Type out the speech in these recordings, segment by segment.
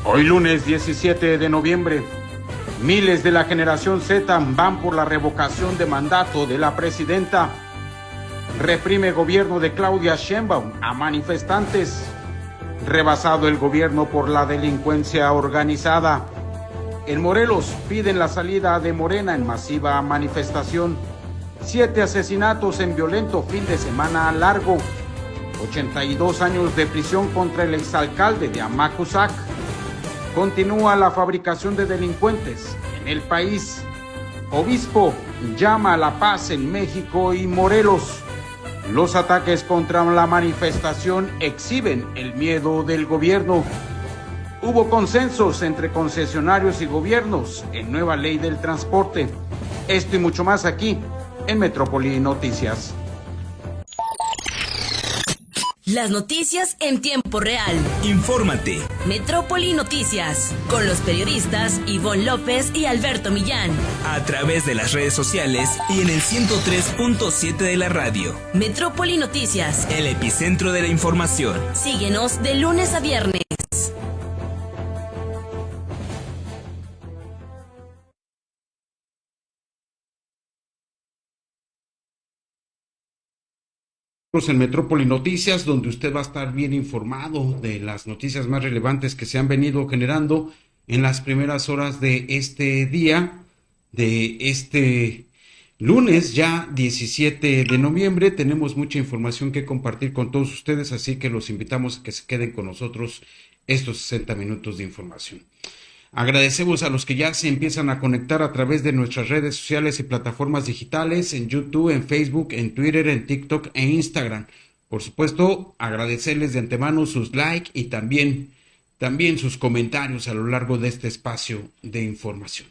Hoy lunes 17 de noviembre, miles de la generación Z van por la revocación de mandato de la presidenta. Reprime gobierno de Claudia Sheinbaum a manifestantes. Rebasado el gobierno por la delincuencia organizada. En Morelos piden la salida de Morena en masiva manifestación. 7 asesinatos en violento fin de semana largo. 82 años de prisión contra el exalcalde de Amacuzac. Continúa la fabricación de delincuentes en el país. Obispo llama a la paz en México y Morelos. Los ataques contra la manifestación exhiben el miedo del gobierno. Hubo consensos entre concesionarios y gobiernos en nueva ley del transporte. Esto y mucho más aquí en Metrópoli Noticias. Las noticias en tiempo real. Infórmate. Metrópoli Noticias, con los periodistas Ivonne López y Alberto Millán. A través de las redes sociales y en el 103.7 de la radio. Metrópoli Noticias, el epicentro de la información. Síguenos de lunes a viernes. En Metrópoli Noticias, donde usted va a estar bien informado de las noticias más relevantes que se han venido generando en las primeras horas de este día, de este lunes ya 17 de noviembre. Tenemos mucha información que compartir con todos ustedes, así que los invitamos a que se queden con nosotros estos 60 minutos de información. Agradecemos a los que ya se empiezan a conectar a través de nuestras redes sociales y plataformas digitales, en YouTube, en Facebook, en Twitter, en TikTok e Instagram. Por supuesto, agradecerles de antemano sus likes y también sus comentarios a lo largo de este espacio de información.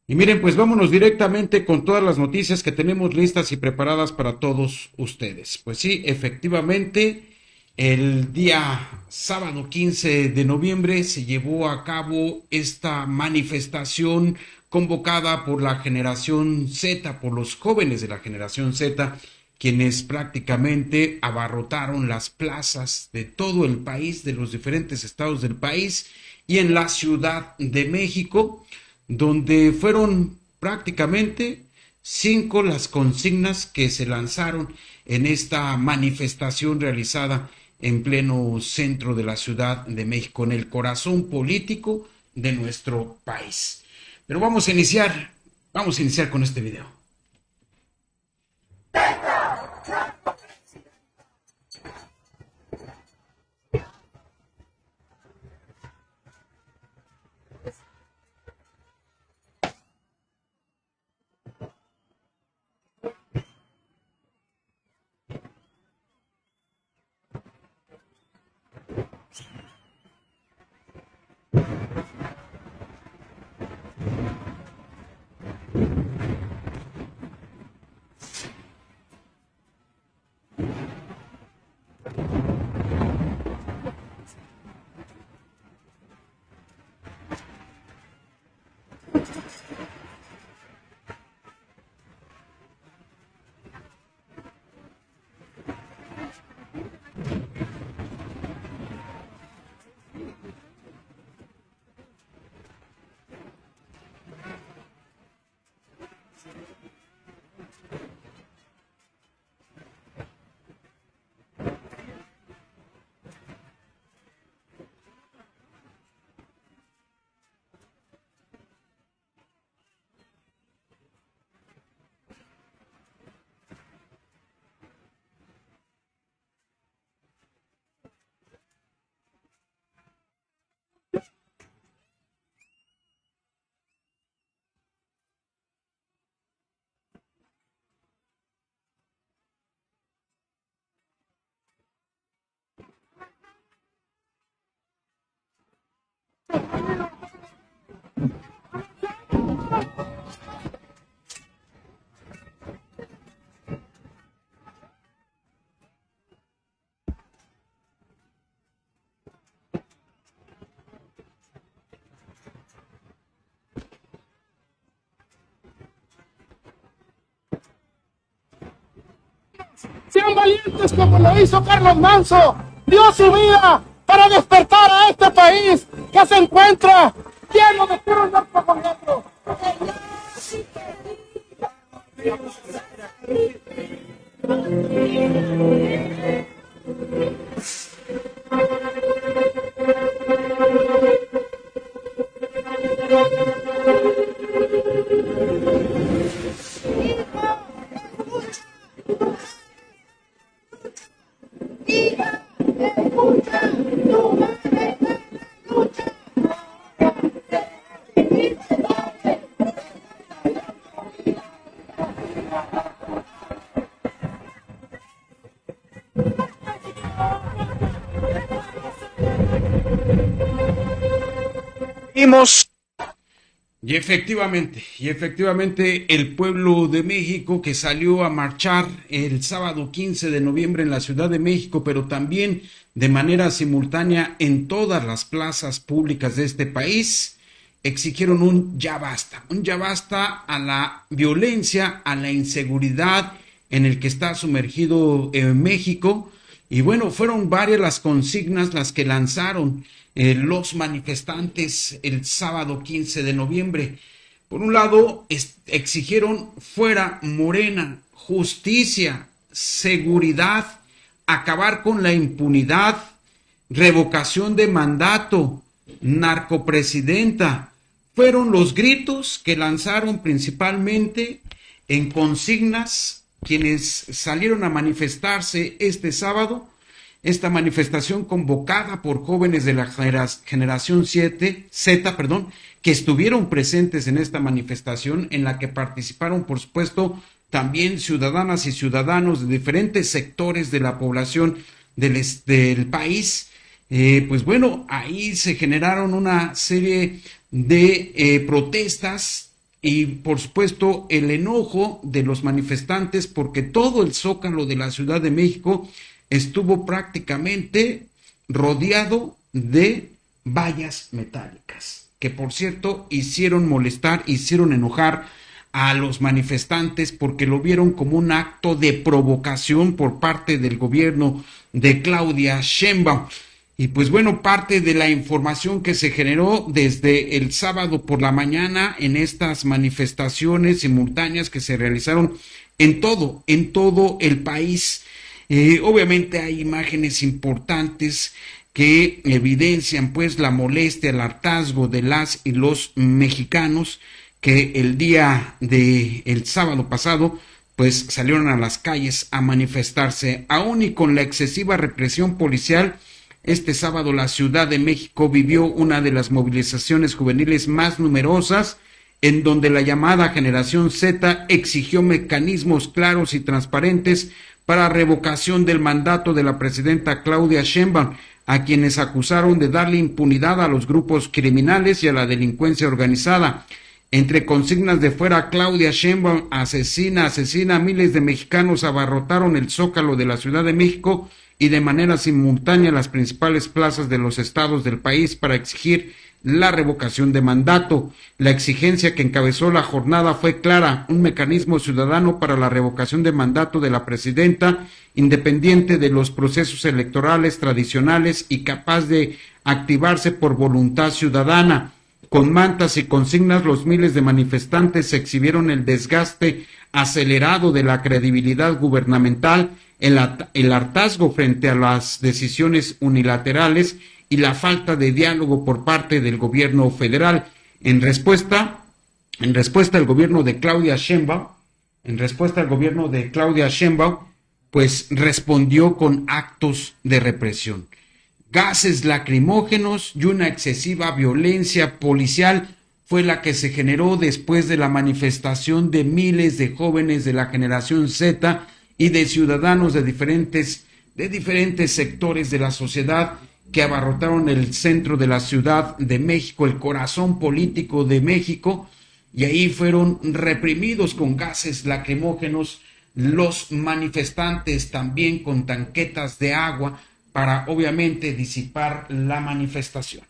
Y miren, pues vámonos directamente con todas las noticias que tenemos listas y preparadas para todos ustedes. Pues sí, efectivamente, el día sábado 15 de noviembre se llevó a cabo esta manifestación convocada por la generación Z, por los jóvenes de la generación Z, quienes prácticamente abarrotaron las plazas de todo el país, de los diferentes estados del país y en la Ciudad de México, donde fueron prácticamente 5 las consignas que se lanzaron en esta manifestación realizada en pleno centro de la Ciudad de México, en el corazón político de nuestro país. Pero vamos a iniciar con este video. Sean valientes como lo hizo Carlos Manso. Dio su vida para despertar a este país que se encuentra lleno de puros narcocorridos. Y efectivamente el pueblo de México que salió a marchar el sábado 15 de noviembre en la Ciudad de México, pero también de manera simultánea en todas las plazas públicas de este país, exigieron un ya basta a la violencia, a la inseguridad en el que está sumergido México. Y bueno, fueron varias las consignas las que lanzaron los manifestantes el sábado 15 de noviembre. Por un lado, exigieron fuera Morena, justicia, seguridad, acabar con la impunidad, revocación de mandato, narcopresidenta. Fueron los gritos que lanzaron principalmente en consignas quienes salieron a manifestarse este sábado. Esta manifestación convocada por jóvenes de la generación Z, que estuvieron presentes en esta manifestación, en la que participaron, por supuesto, también ciudadanas y ciudadanos de diferentes sectores de la población del país. Pues bueno, ahí se generaron una serie de protestas y, por supuesto, el enojo de los manifestantes porque todo el zócalo de la Ciudad de México estuvo prácticamente rodeado de vallas metálicas, que por cierto hicieron enojar a los manifestantes porque lo vieron como un acto de provocación por parte del gobierno de Claudia Sheinbaum. Y pues bueno, parte de la información que se generó desde el sábado por la mañana en estas manifestaciones simultáneas que se realizaron en todo el país. Obviamente hay imágenes importantes que evidencian pues la molestia, el hartazgo de las y los mexicanos que el día del sábado pasado pues salieron a las calles a manifestarse. Aún y con la excesiva represión policial, este sábado la Ciudad de México vivió una de las movilizaciones juveniles más numerosas, en donde la llamada generación Z exigió mecanismos claros y transparentes para revocación del mandato de la presidenta Claudia Sheinbaum, a quienes acusaron de darle impunidad a los grupos criminales y a la delincuencia organizada. Entre consignas de fuera Claudia Sheinbaum, asesina, miles de mexicanos abarrotaron el zócalo de la Ciudad de México y de manera simultánea las principales plazas de los estados del país para exigir la revocación de mandato. La exigencia que encabezó la jornada fue clara: un mecanismo ciudadano para la revocación de mandato de la presidenta, independiente de los procesos electorales tradicionales y capaz de activarse por voluntad ciudadana. Con mantas y consignas, los miles de manifestantes exhibieron el desgaste acelerado de la credibilidad gubernamental, el hartazgo frente a las decisiones unilaterales y la falta de diálogo por parte del gobierno federal. En respuesta al gobierno de Claudia Sheinbaum, pues respondió con actos de represión. Gases lacrimógenos y una excesiva violencia policial fue la que se generó después de la manifestación de miles de jóvenes de la generación Z y de ciudadanos de diferentes sectores de la sociedad que abarrotaron el centro de la Ciudad de México, el corazón político de México, y ahí fueron reprimidos con gases lacrimógenos los manifestantes, también con tanquetas de agua para obviamente disipar la manifestación.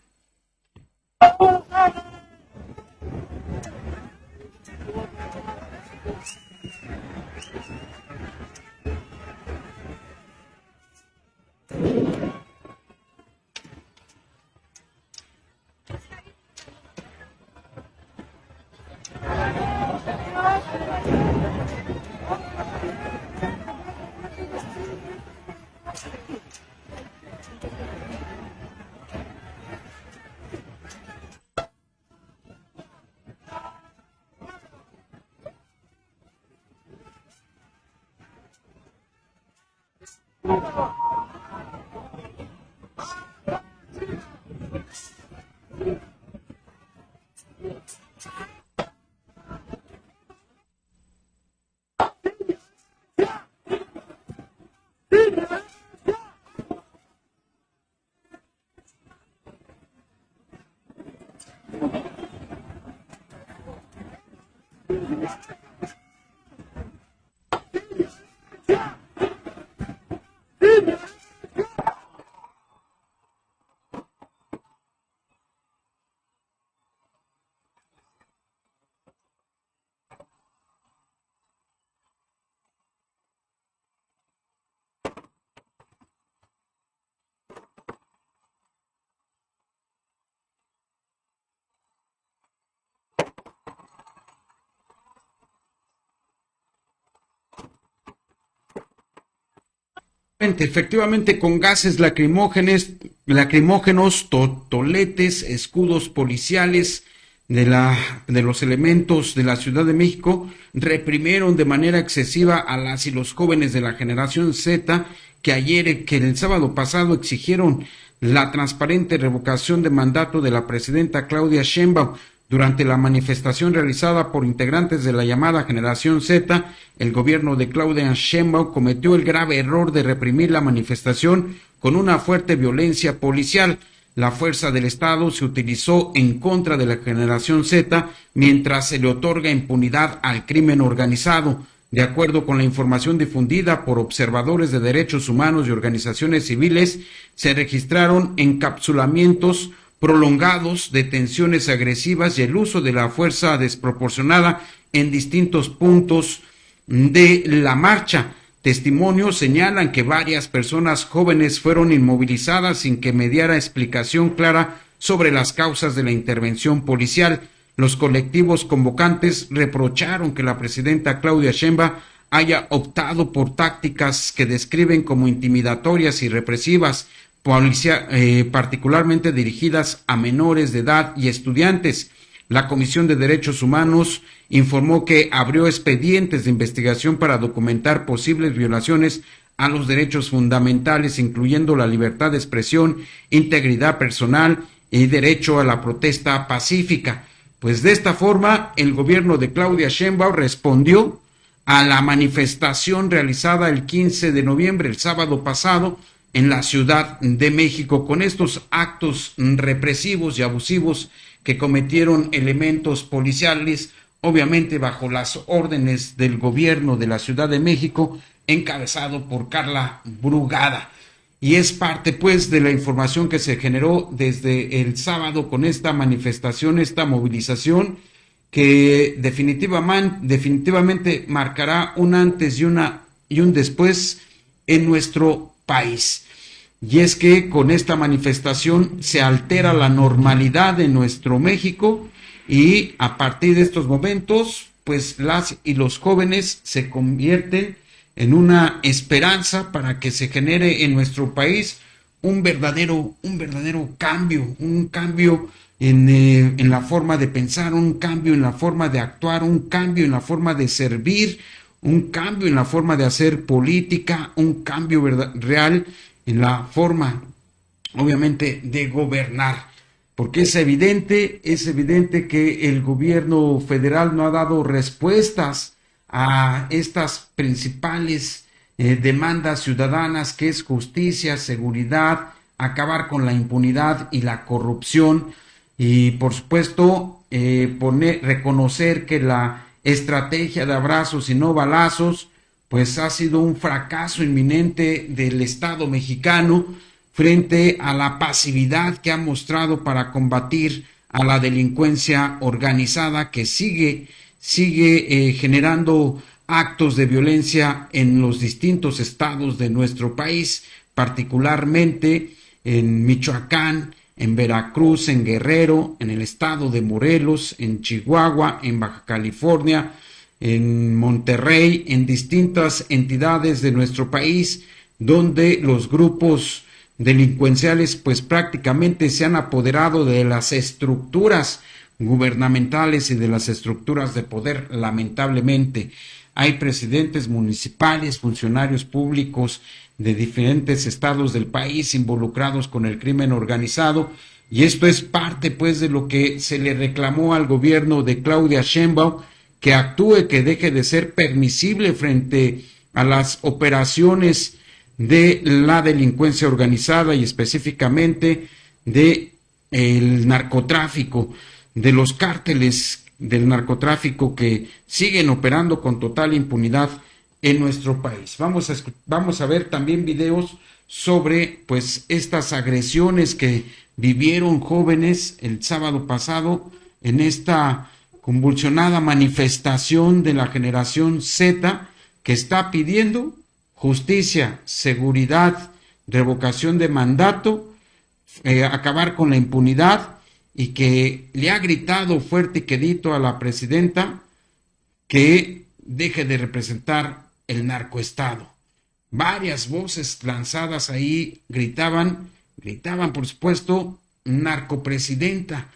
Efectivamente, con gases lacrimógenos, toletes, escudos policiales de los elementos de la Ciudad de México reprimieron de manera excesiva a las y los jóvenes de la generación Z que el sábado pasado exigieron la transparente revocación de mandato de la presidenta Claudia Sheinbaum. Durante la manifestación realizada por integrantes de la llamada Generación Z, el gobierno de Claudia Sheinbaum cometió el grave error de reprimir la manifestación con una fuerte violencia policial. La fuerza del Estado se utilizó en contra de la Generación Z mientras se le otorga impunidad al crimen organizado. De acuerdo con la información difundida por observadores de derechos humanos y organizaciones civiles, se registraron encapsulamientos prolongados, detenciones agresivas y el uso de la fuerza desproporcionada en distintos puntos de la marcha. Testimonios señalan que varias personas jóvenes fueron inmovilizadas sin que mediara explicación clara sobre las causas de la intervención policial. Los colectivos convocantes reprocharon que la presidenta Claudia Sheinbaum haya optado por tácticas que describen como intimidatorias y represivas, particularmente dirigidas a menores de edad y estudiantes. La Comisión de Derechos Humanos informó que abrió expedientes de investigación para documentar posibles violaciones a los derechos fundamentales, incluyendo la libertad de expresión, integridad personal y derecho a la protesta pacífica. Pues de esta forma, el gobierno de Claudia Sheinbaum respondió a la manifestación realizada el 15 de noviembre, el sábado pasado, en la Ciudad de México, con estos actos represivos y abusivos que cometieron elementos policiales, obviamente bajo las órdenes del gobierno de la Ciudad de México, encabezado por Carla Brugada. Y es parte, pues, de la información que se generó desde el sábado con esta manifestación, esta movilización, que definitivamente marcará un antes y un después en nuestro país. Y es que con esta manifestación se altera la normalidad de nuestro México y a partir de estos momentos, pues las y los jóvenes se convierten en una esperanza para que se genere en nuestro país un verdadero cambio, un cambio en la forma de pensar, un cambio en la forma de actuar, un cambio en la forma de servir, un cambio en la forma de hacer política, un cambio real en la forma, obviamente, de gobernar. Porque es evidente que el gobierno federal no ha dado respuestas a estas principales demandas ciudadanas, que es justicia, seguridad, acabar con la impunidad y la corrupción, y por supuesto reconocer que la estrategia de abrazos y no balazos pues ha sido un fracaso inminente del Estado mexicano frente a la pasividad que ha mostrado para combatir a la delincuencia organizada, que sigue generando actos de violencia en los distintos estados de nuestro país, particularmente en Michoacán, en Veracruz, en Guerrero, en el estado de Morelos, en Chihuahua, en Baja California, en Monterrey, en distintas entidades de nuestro país, donde los grupos delincuenciales pues prácticamente se han apoderado de las estructuras gubernamentales y de las estructuras de poder. Lamentablemente hay presidentes municipales, funcionarios públicos de diferentes estados del país involucrados con el crimen organizado, y esto es parte pues de lo que se le reclamó al gobierno de Claudia Sheinbaum, que actúe, que deje de ser permisible frente a las operaciones de la delincuencia organizada y específicamente de el narcotráfico, de los cárteles del narcotráfico que siguen operando con total impunidad en nuestro país. Vamos a ver también videos sobre pues estas agresiones que vivieron jóvenes el sábado pasado en esta convulsionada manifestación de la generación Z, que está pidiendo justicia, seguridad, revocación de mandato, acabar con la impunidad, y que le ha gritado fuerte y quedito a la presidenta que deje de representar el narcoestado. Varias voces lanzadas ahí gritaban por supuesto narcopresidenta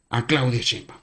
a Claudia Sheinbaum.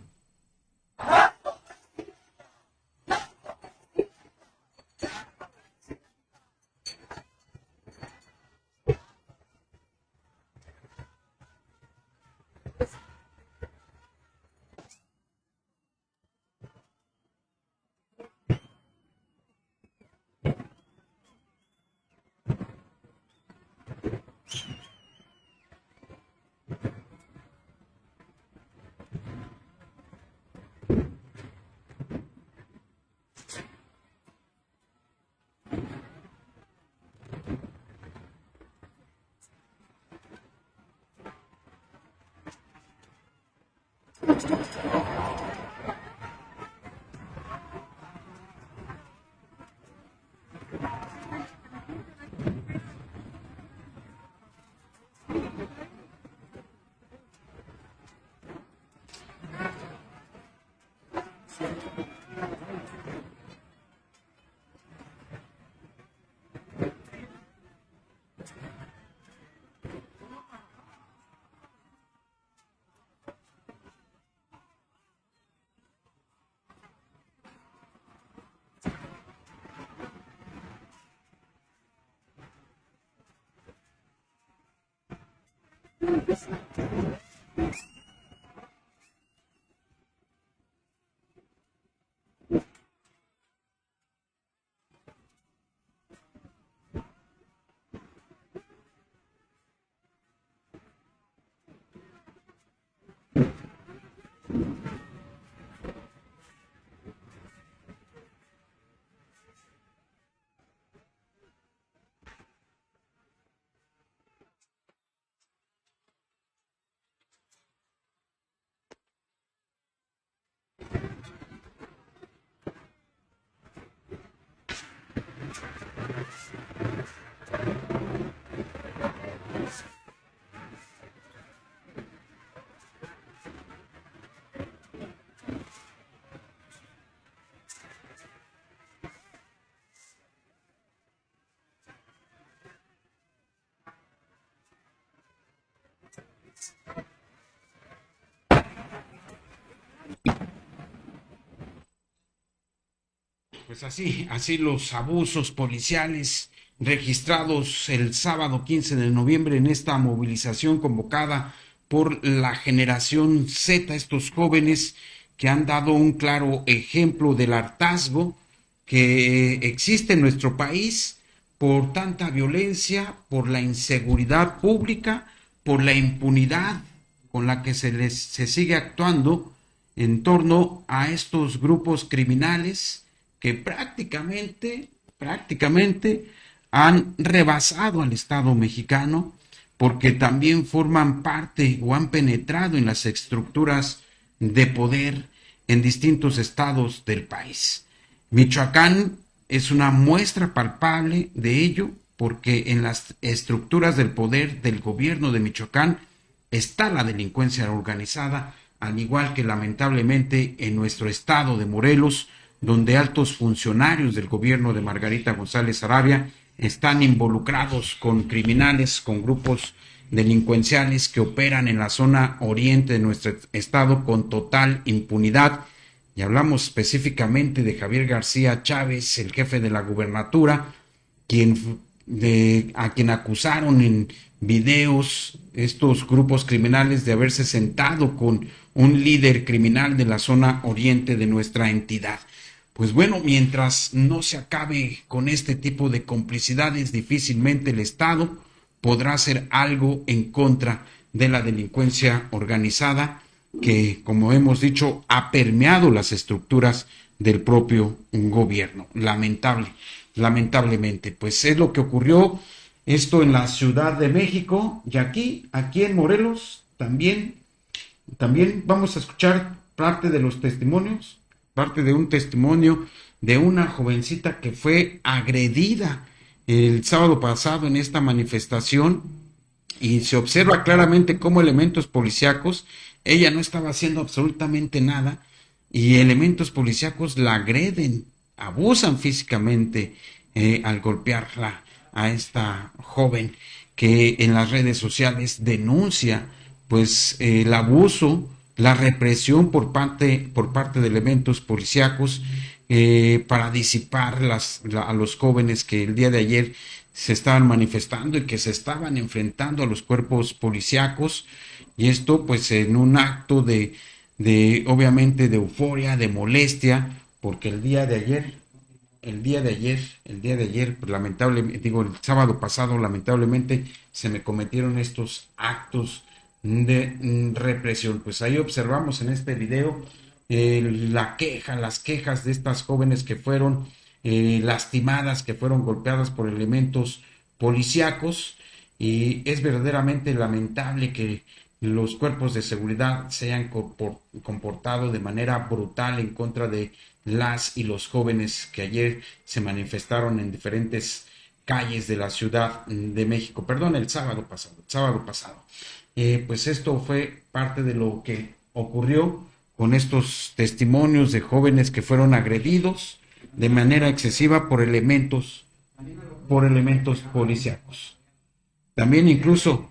Pues así los abusos policiales registrados el sábado 15 de noviembre en esta movilización convocada por la generación Z, estos jóvenes que han dado un claro ejemplo del hartazgo que existe en nuestro país por tanta violencia, por la inseguridad pública, por la impunidad con la que se sigue actuando en torno a estos grupos criminales que prácticamente han rebasado al Estado mexicano, porque también forman parte o han penetrado en las estructuras de poder en distintos estados del país. Michoacán es una muestra palpable de ello, porque en las estructuras del poder del gobierno de Michoacán está la delincuencia organizada, al igual que lamentablemente en nuestro estado de Morelos, donde altos funcionarios del gobierno de Margarita González Sarabia están involucrados con criminales, con grupos delincuenciales que operan en la zona oriente de nuestro estado con total impunidad. Y hablamos específicamente de Javier García Chávez, el jefe de la gubernatura, a quien acusaron en videos estos grupos criminales de haberse sentado con un líder criminal de la zona oriente de nuestra entidad. Pues bueno, mientras no se acabe con este tipo de complicidades, difícilmente el Estado podrá hacer algo en contra de la delincuencia organizada que, como hemos dicho, ha permeado las estructuras del propio gobierno. Lamentablemente, pues es lo que ocurrió esto en la Ciudad de México y aquí en Morelos también vamos a escuchar parte de los testimonios, parte de un testimonio de una jovencita que fue agredida el sábado pasado en esta manifestación y se observa claramente cómo elementos policíacos, ella no estaba haciendo absolutamente nada y elementos policíacos la agreden, abusan físicamente al golpearla a esta joven que en las redes sociales denuncia pues el abuso, la represión por parte de elementos policíacos para disipar a los jóvenes que el día de ayer se estaban manifestando y que se estaban enfrentando a los cuerpos policíacos, y esto pues en un acto de obviamente de euforia, de molestia, porque el día de ayer, pues, lamentablemente, digo, el sábado pasado, lamentablemente, se me cometieron estos actos de represión. Pues ahí observamos en este video las quejas de estas jóvenes que fueron lastimadas, que fueron golpeadas por elementos policíacos, y es verdaderamente lamentable que los cuerpos de seguridad se hayan comportado de manera brutal en contra de las y los jóvenes que ayer se manifestaron en diferentes calles de la Ciudad de México, el sábado pasado. Pues esto fue parte de lo que ocurrió con estos testimonios de jóvenes que fueron agredidos de manera excesiva por elementos policíacos. También incluso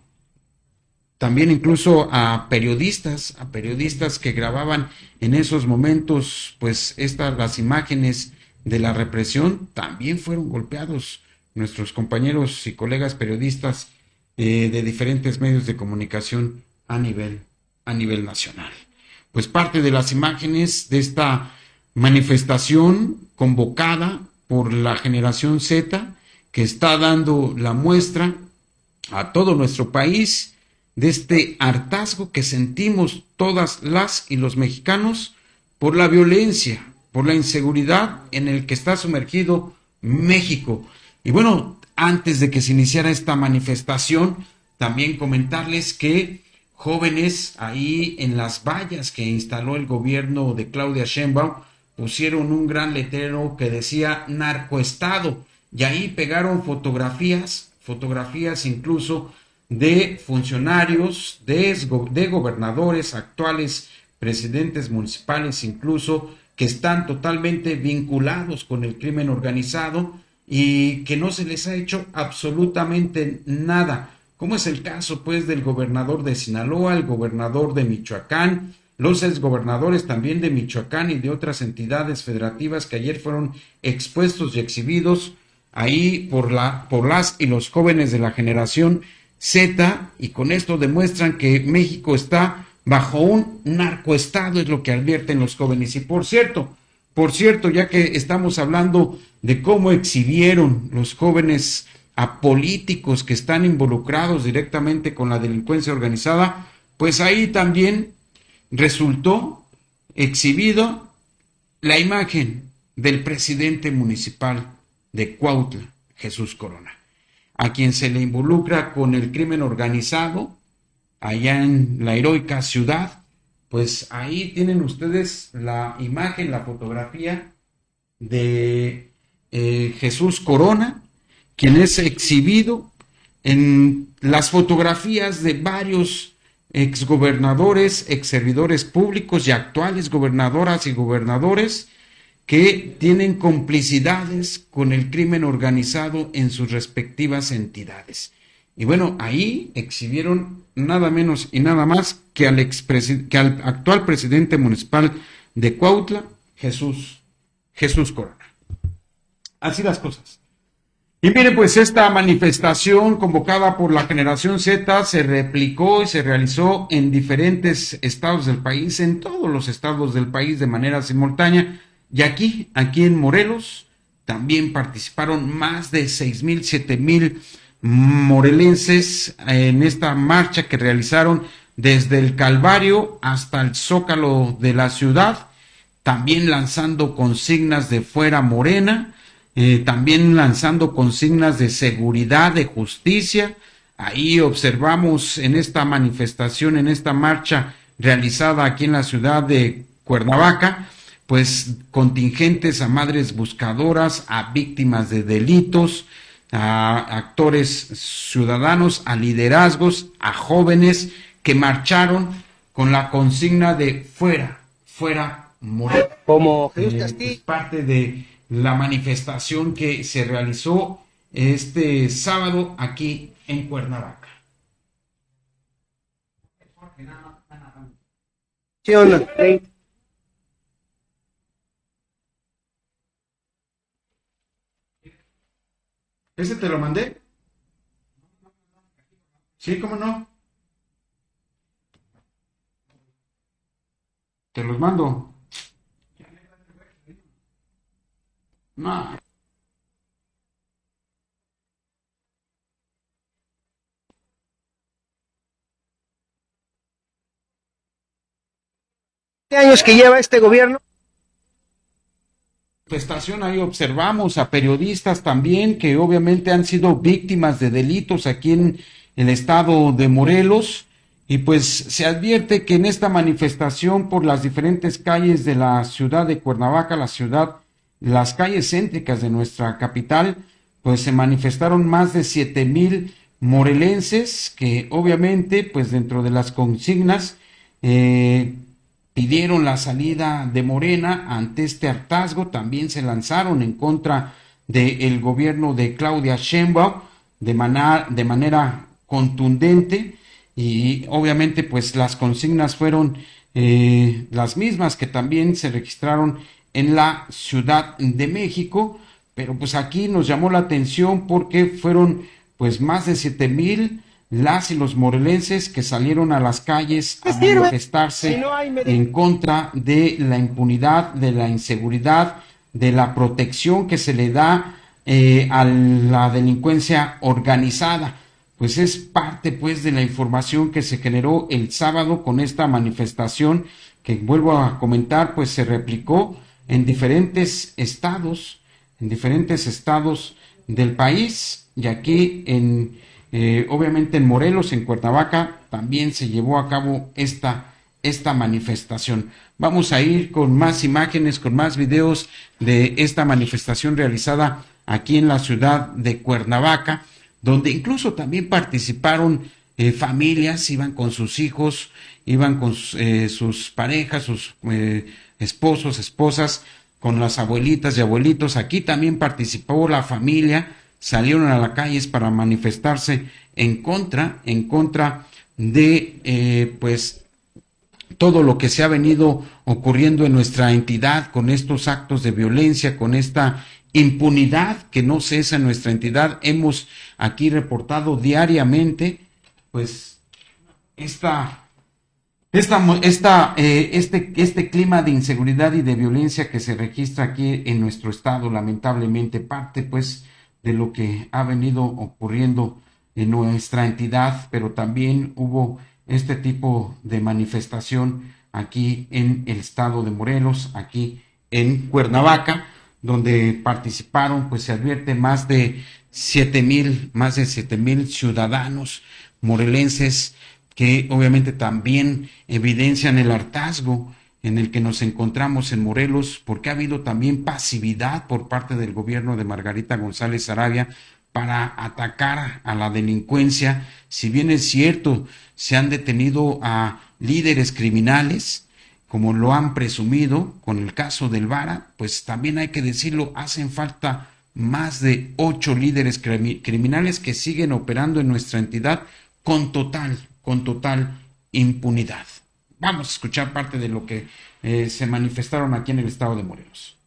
a periodistas que grababan en esos momentos, pues las imágenes de la represión, también fueron golpeados nuestros compañeros y colegas periodistas de diferentes medios de comunicación a nivel nacional. Pues parte de las imágenes de esta manifestación convocada por la generación Z, que está dando la muestra a todo nuestro país de este hartazgo que sentimos todas las y los mexicanos por la violencia, por la inseguridad en el que está sumergido México. Y bueno, antes de que se iniciara esta manifestación, también comentarles que jóvenes ahí en las vallas que instaló el gobierno de Claudia Sheinbaum pusieron un gran letrero que decía narcoestado, y ahí pegaron fotografías incluso de funcionarios, de gobernadores, actuales presidentes municipales incluso, que están totalmente vinculados con el crimen organizado y que no se les ha hecho absolutamente nada, como es el caso pues del gobernador de Sinaloa, el gobernador de Michoacán, los exgobernadores también de Michoacán y de otras entidades federativas que ayer fueron expuestos y exhibidos ahí por las y los jóvenes de la generación Z, y con esto demuestran que México está bajo un narcoestado, es lo que advierten los jóvenes. Y por cierto, ya que estamos hablando de cómo exhibieron los jóvenes a políticos que están involucrados directamente con la delincuencia organizada, pues ahí también resultó exhibido la imagen del presidente municipal de Cuautla, Jesús Corona, a quien se le involucra con el crimen organizado allá en la heroica ciudad. Pues ahí tienen ustedes la imagen, la fotografía de Jesús Corona, quien es exhibido en las fotografías de varios exgobernadores, exservidores públicos y actuales gobernadoras y gobernadores que tienen complicidades con el crimen organizado en sus respectivas entidades. Y bueno, ahí exhibieron nada menos y nada más que al actual presidente municipal de Cuautla, Jesús Corona. Así las cosas. Y mire, pues esta manifestación convocada por la Generación Z se replicó y se realizó en diferentes estados del país, en todos los estados del país de manera simultánea. Y aquí en Morelos, también participaron más de 6,000, 7,000 morelenses en esta marcha que realizaron desde el Calvario hasta el Zócalo de la ciudad, también lanzando consignas de fuera Morena, también lanzando consignas de seguridad, de justicia. Ahí observamos en esta manifestación, en esta marcha realizada aquí en la ciudad de Cuernavaca, pues contingentes a madres buscadoras, a víctimas de delitos, a actores ciudadanos, a liderazgos, a jóvenes que marcharon con la consigna de fuera Morena. Como Jesús Castillo. Es parte de la manifestación que se realizó este sábado aquí en Cuernavaca. ¿Ese te lo mandé? Sí, ¿cómo no? Te los mando. No. Años que lleva este gobierno. Manifestación, ahí observamos a periodistas también que obviamente han sido víctimas de delitos aquí en el estado de Morelos, y pues se advierte que en esta manifestación por las diferentes calles de la ciudad de Cuernavaca, las calles céntricas de nuestra capital, pues se manifestaron más de 7,000 morelenses que obviamente pues dentro de las consignas pidieron la salida de Morena ante este hartazgo. También se lanzaron en contra del gobierno de Claudia Sheinbaum de manera contundente, y obviamente pues las consignas fueron las mismas que también se registraron en la Ciudad de México, pero pues aquí nos llamó la atención porque fueron pues más de 7,000 las y los morelenses que salieron a las calles a manifestarse en contra de la impunidad, de la inseguridad, de la protección que se le da a la delincuencia organizada. Pues es parte pues de la información que se generó el sábado con esta manifestación que, vuelvo a comentar, pues se replicó en diferentes estados del país, y aquí obviamente en Morelos, en Cuernavaca, también se llevó a cabo esta manifestación. Vamos a ir con más imágenes, con más videos de esta manifestación realizada aquí en la ciudad de Cuernavaca, donde incluso también participaron familias, iban con sus hijos, iban con sus parejas, sus esposos, esposas, con las abuelitas y abuelitos. Aquí también participó la familia, salieron a las calles para manifestarse en contra de pues todo lo que se ha venido ocurriendo en nuestra entidad con estos actos de violencia, con esta impunidad que no cesa en nuestra entidad. Hemos aquí reportado diariamente pues este clima de inseguridad y de violencia que se registra aquí en nuestro estado, lamentablemente parte pues de lo que ha venido ocurriendo en nuestra entidad, pero también hubo este tipo de manifestación aquí en el estado de Morelos, aquí en Cuernavaca, donde participaron, pues se advierte, más de 7,000 ciudadanos morelenses que obviamente también evidencian el hartazgo en el que nos encontramos en Morelos, porque ha habido también pasividad por parte del gobierno de Margarita González Saravia para atacar a la delincuencia. Si bien es cierto, se han detenido a líderes criminales, como lo han presumido con el caso del Vara, pues también hay que decirlo, hacen falta más de 8 líderes criminales que siguen operando en nuestra entidad con total impunidad. Vamos a escuchar parte de lo que se manifestaron aquí en el estado de Morelos.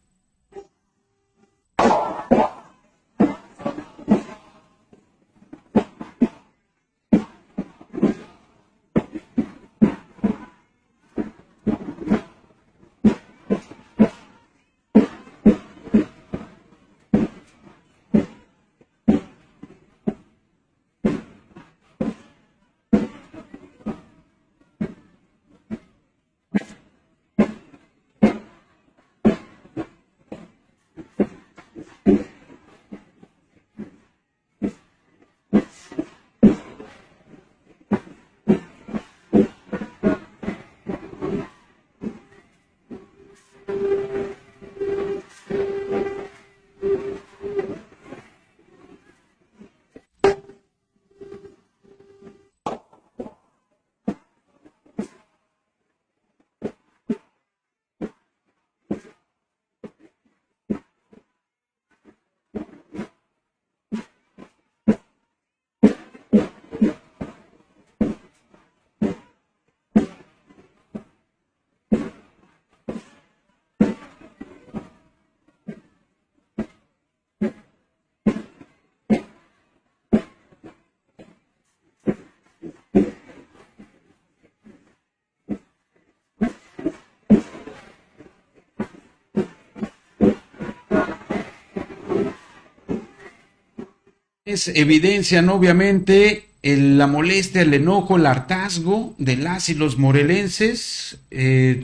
Evidencian obviamente la molestia, el enojo, el hartazgo de las y los morelenses de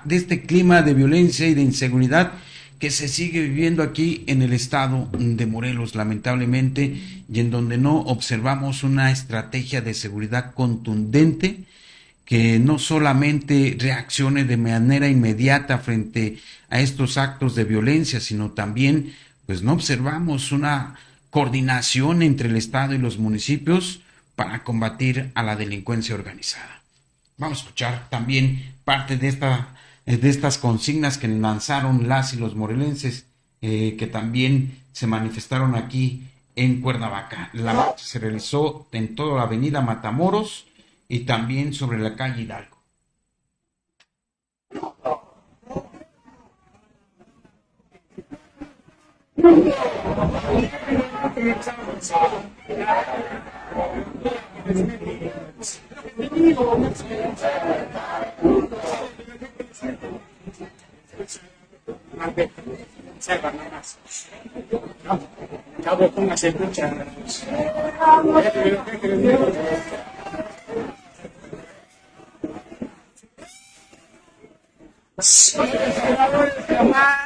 este clima de violencia y de inseguridad que se sigue viviendo aquí en el estado de Morelos, lamentablemente, y en donde no observamos una estrategia de seguridad contundente que no solamente reaccione de manera inmediata frente a estos actos de violencia, sino también, pues no observamos una coordinación entre el Estado y los municipios para combatir a la delincuencia organizada. Vamos a escuchar también parte de estas consignas que lanzaron las y los morelenses que también se manifestaron aquí en Cuernavaca. La marcha se realizó en toda la avenida Matamoros y también sobre la calle Hidalgo.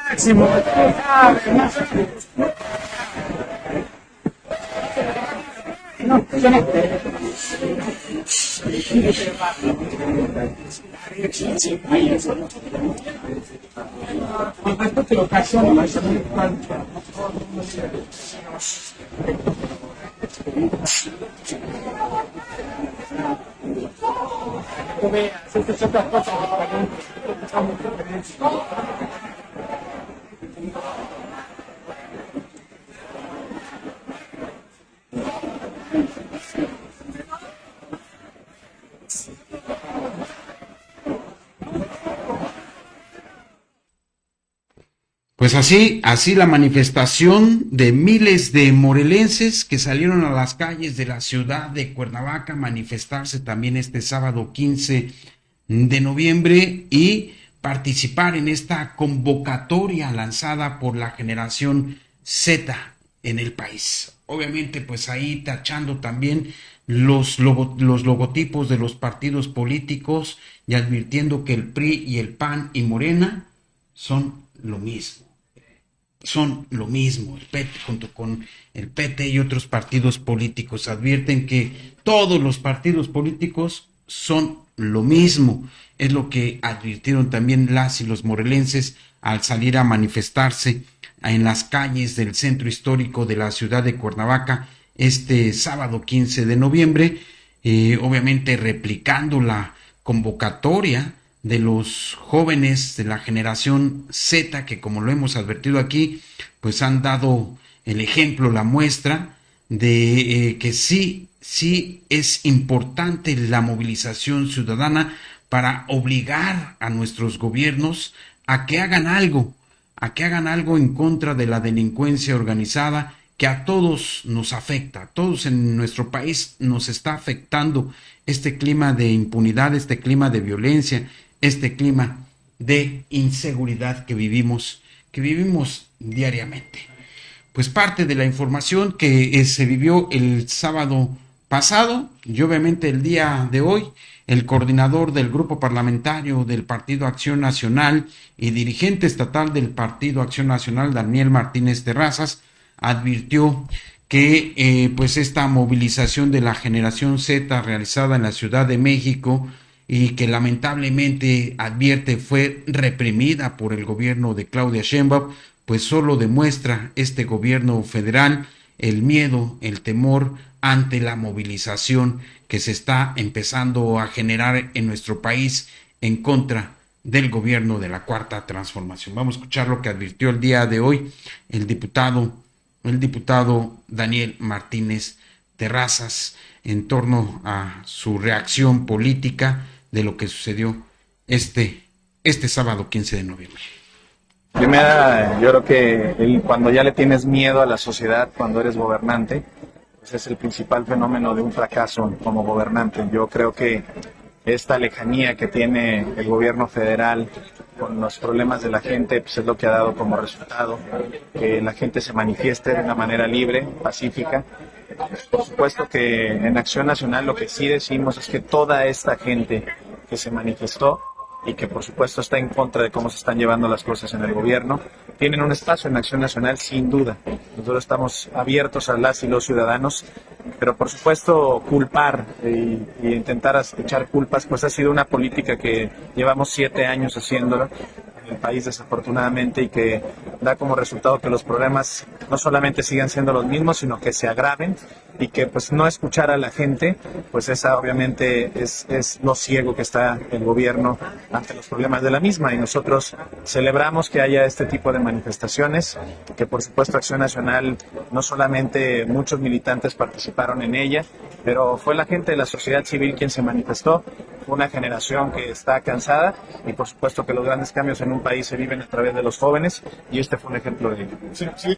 Máximo. No, yo no. Con respecto a la ocasión, pues así la manifestación de miles de morelenses que salieron a las calles de la ciudad de Cuernavaca a manifestarse también este sábado 15 de noviembre y participar en esta convocatoria lanzada por la generación Z en el país. Obviamente, pues ahí tachando también los logotipos de los partidos políticos y advirtiendo que el PRI y el PAN y Morena son lo mismo. Son lo mismo, el PT junto con el PT y otros partidos políticos advierten que todos los partidos políticos son lo mismo. Es lo que advirtieron también las y los morelenses al salir a manifestarse en las calles del centro histórico de la ciudad de Cuernavaca este sábado 15 de noviembre, obviamente replicando la convocatoria de los jóvenes de la generación Z, que como lo hemos advertido aquí, pues han dado el ejemplo, la muestra de que sí es importante la movilización ciudadana para obligar a nuestros gobiernos a que hagan algo en contra de la delincuencia organizada que a todos nos afecta, a todos en nuestro país nos está afectando este clima de impunidad, este clima de violencia, este clima de inseguridad que vivimos diariamente. Pues parte de la información que se vivió el sábado pasado y obviamente el día de hoy, el coordinador del grupo parlamentario del Partido Acción Nacional y dirigente estatal del Partido Acción Nacional, Daniel Martínez Terrazas, advirtió que pues esta movilización de la generación Z realizada en la Ciudad de México y que lamentablemente advierte fue reprimida por el gobierno de Claudia Sheinbaum, pues solo demuestra este gobierno federal el miedo, el temor ante la movilización que se está empezando a generar en nuestro país en contra del gobierno de la Cuarta Transformación. Vamos a escuchar lo que advirtió el día de hoy el diputado Daniel Martínez Terrazas en torno a su reacción política de lo que sucedió este sábado 15 de noviembre. Primera, yo creo que cuando ya le tienes miedo a la sociedad, cuando eres gobernante, ese es el principal fenómeno de un fracaso como gobernante. Yo creo que esta lejanía que tiene el gobierno federal con los problemas de la gente, pues es lo que ha dado como resultado que la gente se manifieste de una manera libre, pacífica. Por supuesto que en Acción Nacional lo que sí decimos es que toda esta gente que se manifestó y que por supuesto está en contra de cómo se están llevando las cosas en el gobierno, tienen un espacio en Acción Nacional sin duda. Nosotros estamos abiertos a las y los ciudadanos, pero por supuesto culpar y intentar echar culpas, pues ha sido una política que llevamos 7 años haciéndolo en el país desafortunadamente y que da como resultado que los problemas no solamente sigan siendo los mismos, sino que se agraven y que pues no escuchar a la gente, pues esa obviamente es lo ciego que está el gobierno ante los problemas de la misma y nosotros celebramos que haya este tipo de manifestaciones, que por supuesto Acción Nacional, no solamente muchos militantes participaron en ella, pero fue la gente de la sociedad civil quien se manifestó, fue una generación que está cansada y por supuesto que los grandes cambios en un país se viven a través de los jóvenes y este fue un ejemplo de ello. Sí.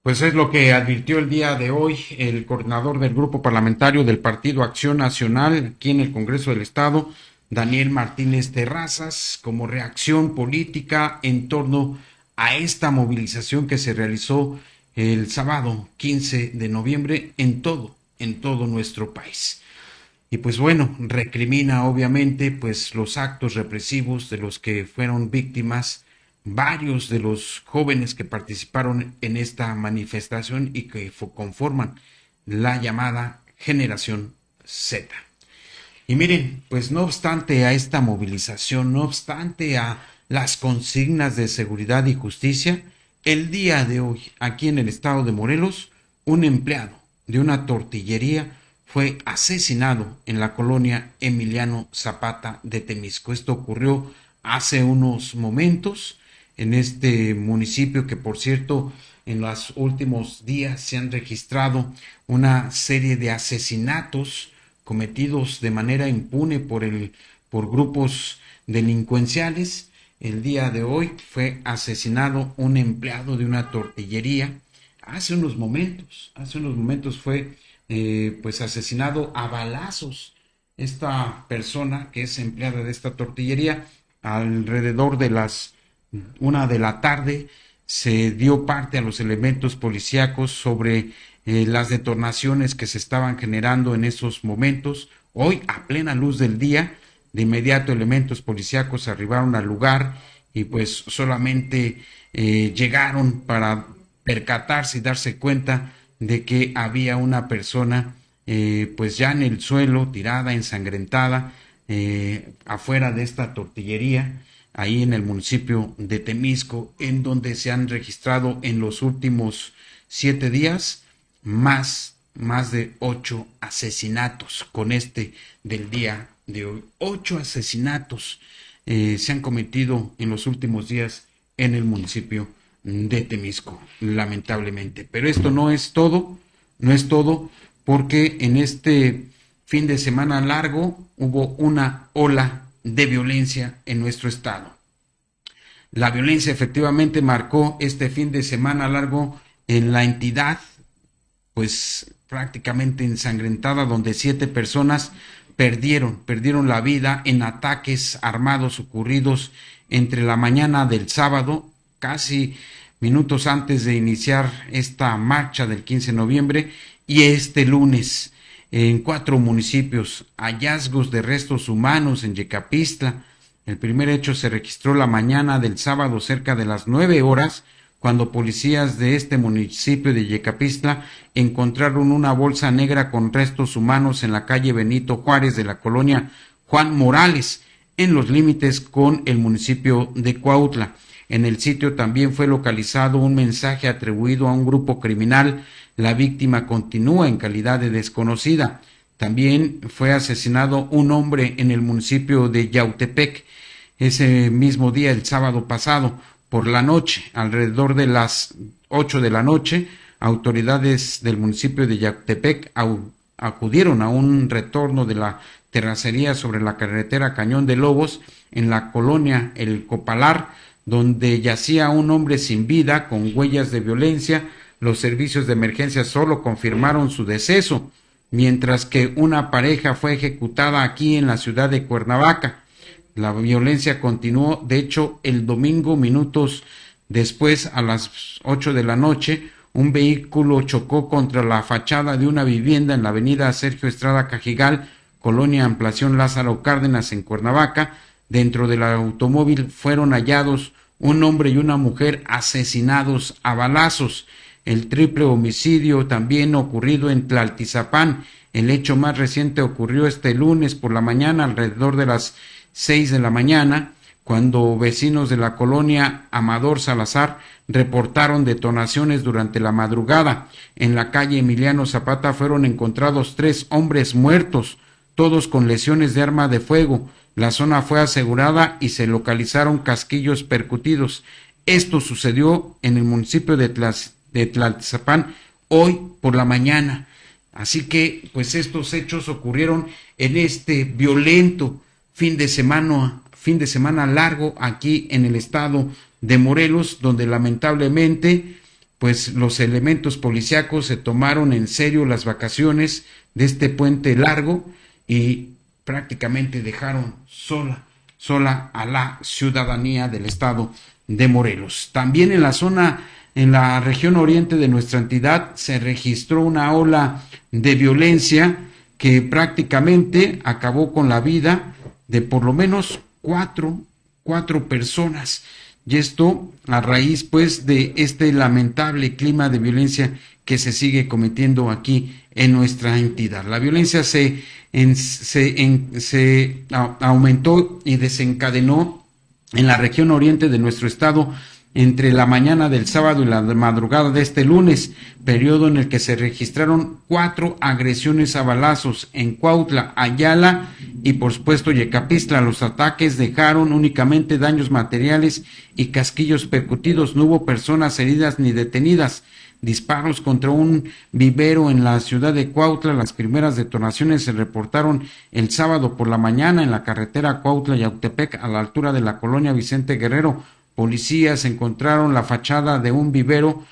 Pues es lo que advirtió el día de hoy el coordinador del grupo parlamentario del Partido Acción Nacional aquí en el Congreso del Estado, Daniel Martínez Terrazas, como reacción política en torno a esta movilización que se realizó el sábado 15 de noviembre en todo nuestro país. Y pues bueno, recrimina obviamente pues los actos represivos de los que fueron víctimas varios de los jóvenes que participaron en esta manifestación y que conforman la llamada generación Z. Y miren, pues no obstante a esta movilización, no obstante a las consignas de seguridad y justicia, el día de hoy, aquí en el estado de Morelos, un empleado de una tortillería fue asesinado en la colonia Emiliano Zapata de Temisco. Esto ocurrió hace unos momentos en este municipio que, por cierto, en los últimos días se han registrado una serie de asesinatos cometidos de manera impune por grupos delincuenciales. El día de hoy fue asesinado un empleado de una tortillería. Hace unos momentos fue pues asesinado a balazos esta persona que es empleada de esta tortillería. Alrededor de las 1 de la tarde se dio parte a los elementos policíacos sobre las detonaciones que se estaban generando en esos momentos. Hoy, a plena luz del día, de inmediato elementos policíacos arribaron al lugar y pues solamente llegaron para percatarse y darse cuenta de que había una persona pues ya en el suelo, tirada, ensangrentada, afuera de esta tortillería, ahí en el municipio de Temisco, en donde se han registrado en los últimos 7 días más de 8 asesinatos, con este del día de 8 asesinatos se han cometido en los últimos días en el municipio de Temisco, lamentablemente. Pero esto no es todo, porque en este fin de semana largo hubo una ola de violencia en nuestro estado. La violencia efectivamente marcó este fin de semana largo en la entidad, pues prácticamente ensangrentada, donde 7 personas perdieron la vida en ataques armados ocurridos entre la mañana del sábado, casi minutos antes de iniciar esta marcha del 15 de noviembre, y este lunes en 4 municipios, hallazgos de restos humanos en Yecapistla. El primer hecho se registró la mañana del sábado cerca de las 9 horas, cuando policías de este municipio de Yecapistla encontraron una bolsa negra con restos humanos en la calle Benito Juárez de la colonia Juan Morales, en los límites con el municipio de Cuautla. En el sitio también fue localizado un mensaje atribuido a un grupo criminal. La víctima continúa en calidad de desconocida. También fue asesinado un hombre en el municipio de Yautepec ese mismo día, el sábado pasado, por la noche, alrededor de las 8 de la noche. Autoridades del municipio de Yautepec acudieron a un retorno de la terracería sobre la carretera Cañón de Lobos en la colonia El Copalar, donde yacía un hombre sin vida con huellas de violencia. Los servicios de emergencia solo confirmaron su deceso, mientras que una pareja fue ejecutada aquí en la ciudad de Cuernavaca. La violencia continuó, de hecho, el domingo, minutos después, a las 8 de la noche, un vehículo chocó contra la fachada de una vivienda en la avenida Sergio Estrada Cajigal, colonia Ampliación Lázaro Cárdenas, en Cuernavaca. Dentro del automóvil fueron hallados un hombre y una mujer asesinados a balazos. El triple homicidio también ocurrido en Tlaltizapán. El hecho más reciente ocurrió este lunes por la mañana, alrededor de las 6 de la mañana, cuando vecinos de la colonia Amador Salazar reportaron detonaciones durante la madrugada. En la calle Emiliano Zapata fueron encontrados 3 hombres muertos, todos con lesiones de arma de fuego. La zona fue asegurada y se localizaron casquillos percutidos. Esto sucedió en el municipio de Tlaltizapán hoy por la mañana. Así que, pues estos hechos ocurrieron en este violento fin de semana largo aquí en el estado de Morelos, donde lamentablemente pues los elementos policíacos se tomaron en serio las vacaciones de este puente largo y prácticamente dejaron sola a la ciudadanía del estado de Morelos. También en la región oriente de nuestra entidad se registró una ola de violencia que prácticamente acabó con la vida de por lo menos cuatro personas, y esto a raíz pues de este lamentable clima de violencia que se sigue cometiendo aquí en nuestra entidad. La violencia se aumentó y desencadenó en la región oriente de nuestro estado entre la mañana del sábado y la madrugada de este lunes, periodo en el que se registraron 4 agresiones a balazos en Cuautla, Ayala y por supuesto Yecapistla. Los ataques dejaron únicamente daños materiales y casquillos percutidos. No hubo personas heridas ni detenidas. Disparos contra un vivero en la ciudad de Cuautla. Las primeras detonaciones se reportaron el sábado por la mañana en la carretera Cuautla-Yautepec, a la altura de la colonia Vicente Guerrero. Policías encontraron la fachada de un vivero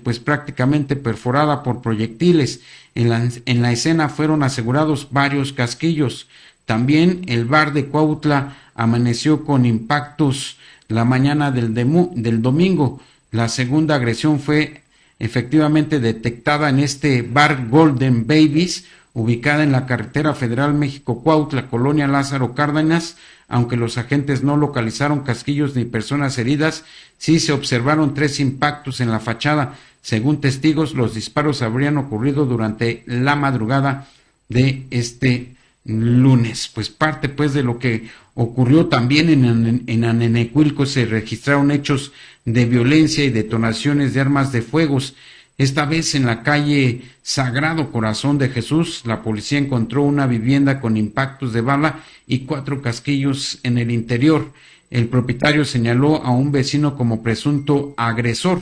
pues prácticamente perforada por proyectiles. En la escena fueron asegurados varios casquillos. También el bar de Cuautla amaneció con impactos la mañana del domingo. La segunda agresión fue efectivamente detectada en este bar Golden Babies, ubicada en la carretera federal México-Cuautla, colonia Lázaro Cárdenas. Aunque los agentes no localizaron casquillos ni personas heridas, sí se observaron 3 impactos en la fachada. Según testigos, los disparos habrían ocurrido durante la madrugada de este lunes. Pues parte pues de lo que ocurrió también en Anenecuilco, se registraron hechos de violencia y detonaciones de armas de fuego. Esta vez en la calle Sagrado Corazón de Jesús, la policía encontró una vivienda con impactos de bala y 4 casquillos en el interior. El propietario señaló a un vecino como presunto agresor.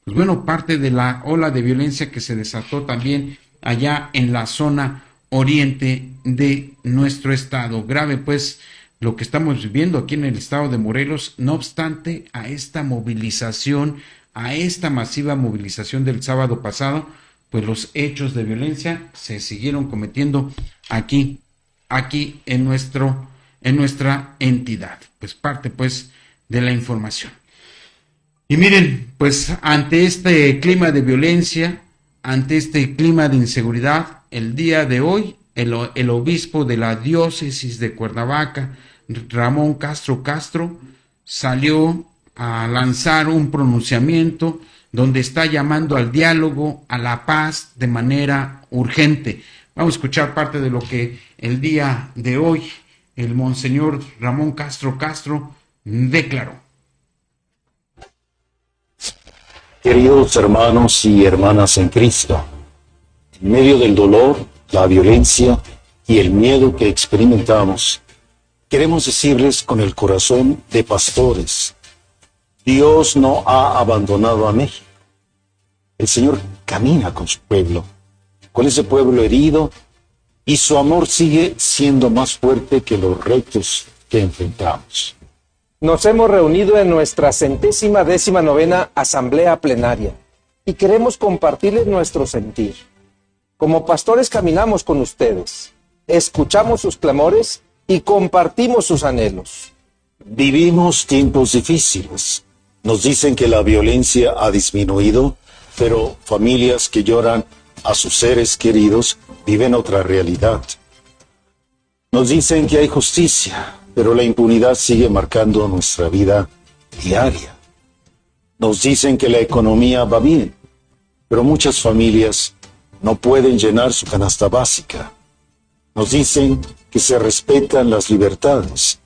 Pues bueno, parte de la ola de violencia que se desató también allá en la zona oriente de nuestro estado. Grave pues lo que estamos viviendo aquí en el estado de Morelos. No obstante a esta movilización, a esta masiva movilización del sábado pasado, pues los hechos de violencia se siguieron cometiendo aquí en nuestra entidad. Pues parte pues de la información. Y miren, pues ante este clima de violencia, ante este clima de inseguridad, el día de hoy el obispo de la diócesis de Cuernavaca, Ramón Castro, salió a lanzar un pronunciamiento donde está llamando al diálogo, a la paz de manera urgente. Vamos a escuchar parte de lo que el día de hoy el monseñor Ramón Castro declaró. Queridos hermanos y hermanas en Cristo, en medio del dolor, la violencia y el miedo que experimentamos, queremos decirles con el corazón de pastores: Dios no ha abandonado a México. El Señor camina con su pueblo, con ese pueblo herido, y su amor sigue siendo más fuerte que los retos que enfrentamos. Nos hemos reunido en nuestra 119ª Asamblea Plenaria y queremos compartirles nuestro sentir. Como pastores caminamos con ustedes, escuchamos sus clamores y compartimos sus anhelos. Vivimos tiempos difíciles. Nos dicen que la violencia ha disminuido, pero familias que lloran a sus seres queridos viven otra realidad. Nos dicen que hay justicia, pero la impunidad sigue marcando nuestra vida diaria. Nos dicen que la economía va bien, pero muchas familias no pueden llenar su canasta básica. Nos dicen que se respetan las libertades,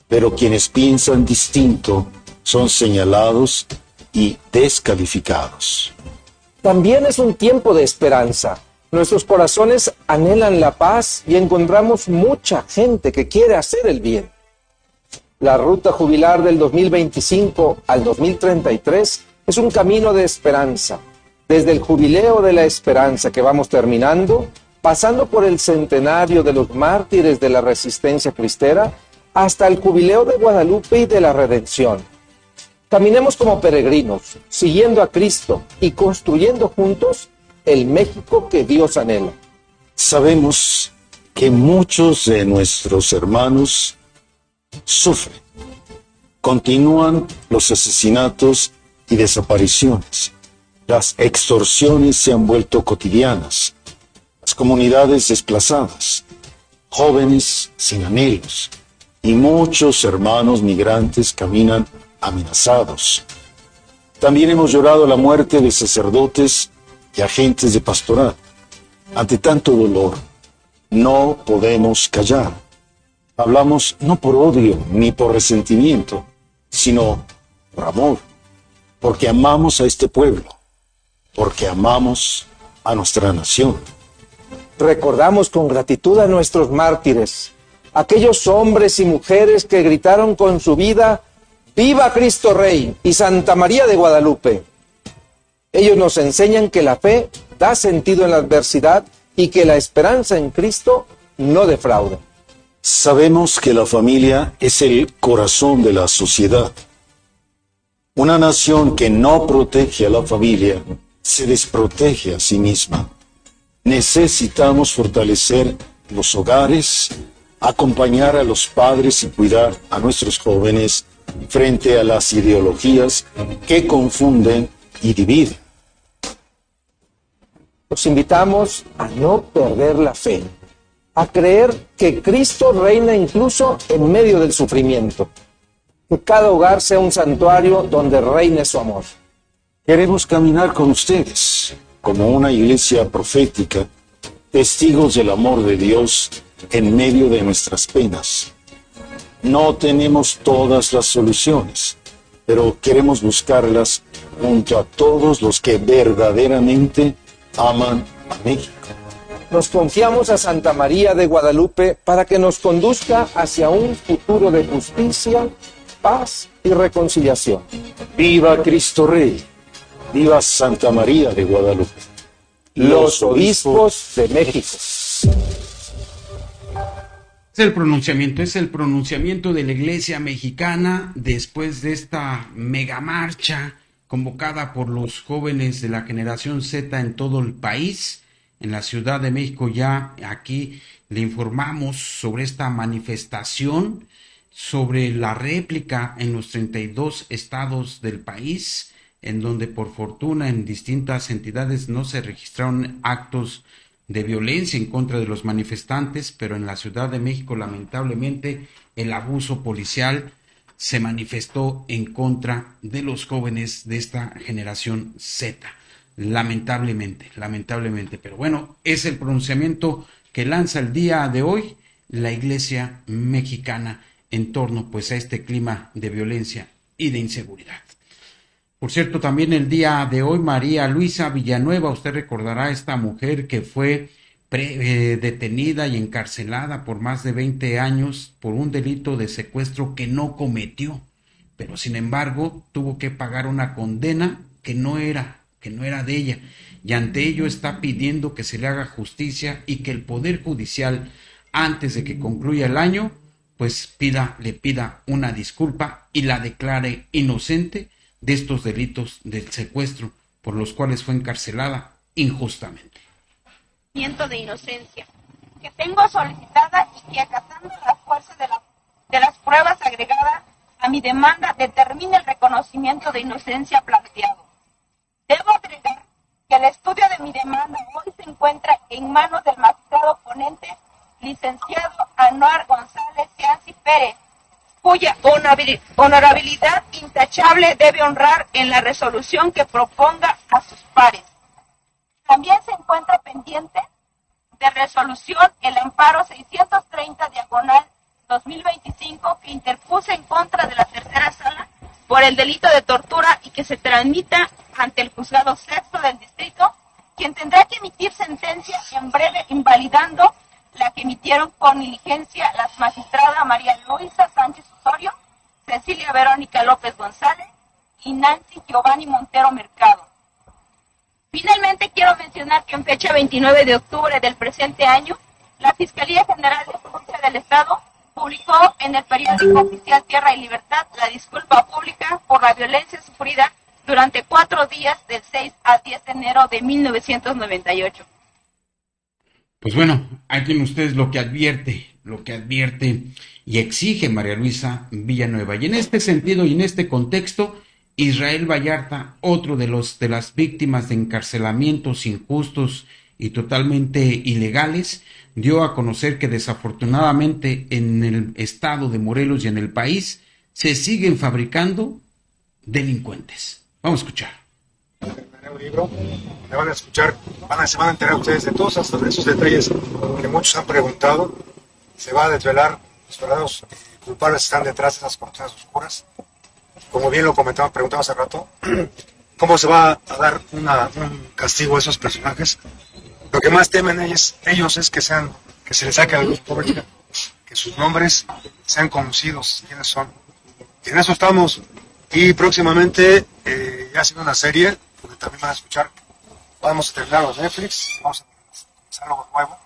pero quienes piensan distinto son señalados y descalificados. También es un tiempo de esperanza. Nuestros corazones anhelan la paz y encontramos mucha gente que quiere hacer el bien. La ruta jubilar del 2025 al 2033 es un camino de esperanza. Desde el Jubileo de la Esperanza que vamos terminando, pasando por el centenario de los mártires de la resistencia cristera, hasta el Jubileo de Guadalupe y de la Redención. Caminemos como peregrinos, siguiendo a Cristo y construyendo juntos el México que Dios anhela. Sabemos que muchos de nuestros hermanos sufren. Continúan los asesinatos y desapariciones. Las extorsiones se han vuelto cotidianas. Las comunidades desplazadas, jóvenes sin anhelos, y muchos hermanos migrantes caminan amenazados. También hemos llorado la muerte de sacerdotes y agentes de pastoral. Ante tanto dolor, no podemos callar. Hablamos no por odio ni por resentimiento, sino por amor, porque amamos a este pueblo, porque amamos a nuestra nación. Recordamos con gratitud a nuestros mártires, aquellos hombres y mujeres que gritaron con su vida: ¡Viva Cristo Rey y Santa María de Guadalupe! Ellos nos enseñan que la fe da sentido en la adversidad y que la esperanza en Cristo no defrauda. Sabemos que la familia es el corazón de la sociedad. Una nación que no protege a la familia se desprotege a sí misma. Necesitamos fortalecer los hogares, acompañar a los padres y cuidar a nuestros jóvenes frente a las ideologías que confunden y dividen. Los invitamos a no perder la fe, a creer que Cristo reina incluso en medio del sufrimiento. Que cada hogar sea un santuario donde reine su amor. Queremos caminar con ustedes como una iglesia profética, testigos del amor de Dios en medio de nuestras penas. No tenemos todas las soluciones, pero queremos buscarlas junto a todos los que verdaderamente aman a México. Nos confiamos a Santa María de Guadalupe para que nos conduzca hacia un futuro de justicia, paz y reconciliación. ¡Viva Cristo Rey! ¡Viva Santa María de Guadalupe! Los obispos de México. Es el pronunciamiento de la Iglesia mexicana después de esta megamarcha convocada por los jóvenes de la generación Z en todo el país. En la Ciudad de México ya aquí le informamos sobre esta manifestación, sobre la réplica en los 32 estados del país, en donde por fortuna en distintas entidades no se registraron actos de violencia en contra de los manifestantes, pero en la Ciudad de México lamentablemente el abuso policial se manifestó en contra de los jóvenes de esta generación Z. Lamentablemente, pero bueno, es el pronunciamiento que lanza el día de hoy la Iglesia mexicana en torno pues a este clima de violencia y de inseguridad. Por cierto, también el día de hoy María Luisa Villanueva, usted recordará a esta mujer que fue detenida y encarcelada por más de 20 años por un delito de secuestro que no cometió, pero sin embargo tuvo que pagar una condena que no era de ella, y ante ello está pidiendo que se le haga justicia y que el Poder Judicial, antes de que concluya el año, pues le pida una disculpa y la declare inocente de estos delitos del secuestro por los cuales fue encarcelada injustamente. De inocencia que tengo solicitada y que acatando la fuerza de las pruebas agregadas a mi demanda determine el reconocimiento de inocencia planteado. Debo agregar que el estudio de mi demanda hoy se encuentra en manos del magistrado ponente, licenciado Anuar González Yancy Pérez, cuya honorabilidad intachable debe honrar en la resolución que proponga a sus pares. También se encuentra pendiente de resolución el amparo 630/2025 que interpuse en contra de la tercera sala por el delito de tortura y que se tramita ante el juzgado sexto del distrito, quien tendrá que emitir sentencia en breve invalidando la que emitieron con diligencia las magistradas María Luisa Sánchez Osorio, Cecilia Verónica López González y Nancy Giovanni Montero Mercado. Finalmente quiero mencionar que en fecha 29 de octubre del presente año, la Fiscalía General de Justicia del Estado publicó en el periódico oficial Tierra y Libertad la disculpa pública por la violencia sufrida durante 4 días del 6 al 10 de enero de 1998. Pues bueno, ahí tienen ustedes lo que advierte y exige María Luisa Villanueva. Y en este sentido y en este contexto, Israel Vallarta, otro de las víctimas de encarcelamientos injustos y totalmente ilegales, dio a conocer que desafortunadamente en el estado de Morelos y en el país se siguen fabricando delincuentes. Vamos a escuchar. Un libro, me van a escuchar, se van a enterar ustedes de todos esos detalles que muchos han preguntado. Se va a desvelar los verdaderos culpables que están detrás de esas cortinas oscuras. Como bien lo preguntaba hace rato, ¿cómo se va a dar un castigo a esos personajes? Lo que más temen ellos es que se les saque a la luz pública, que sus nombres sean conocidos, quiénes son. Y en eso estamos. Y próximamente ya haciendo una serie, donde también van a escuchar, vamos a terminar los Netflix, vamos a comenzar algo nuevo,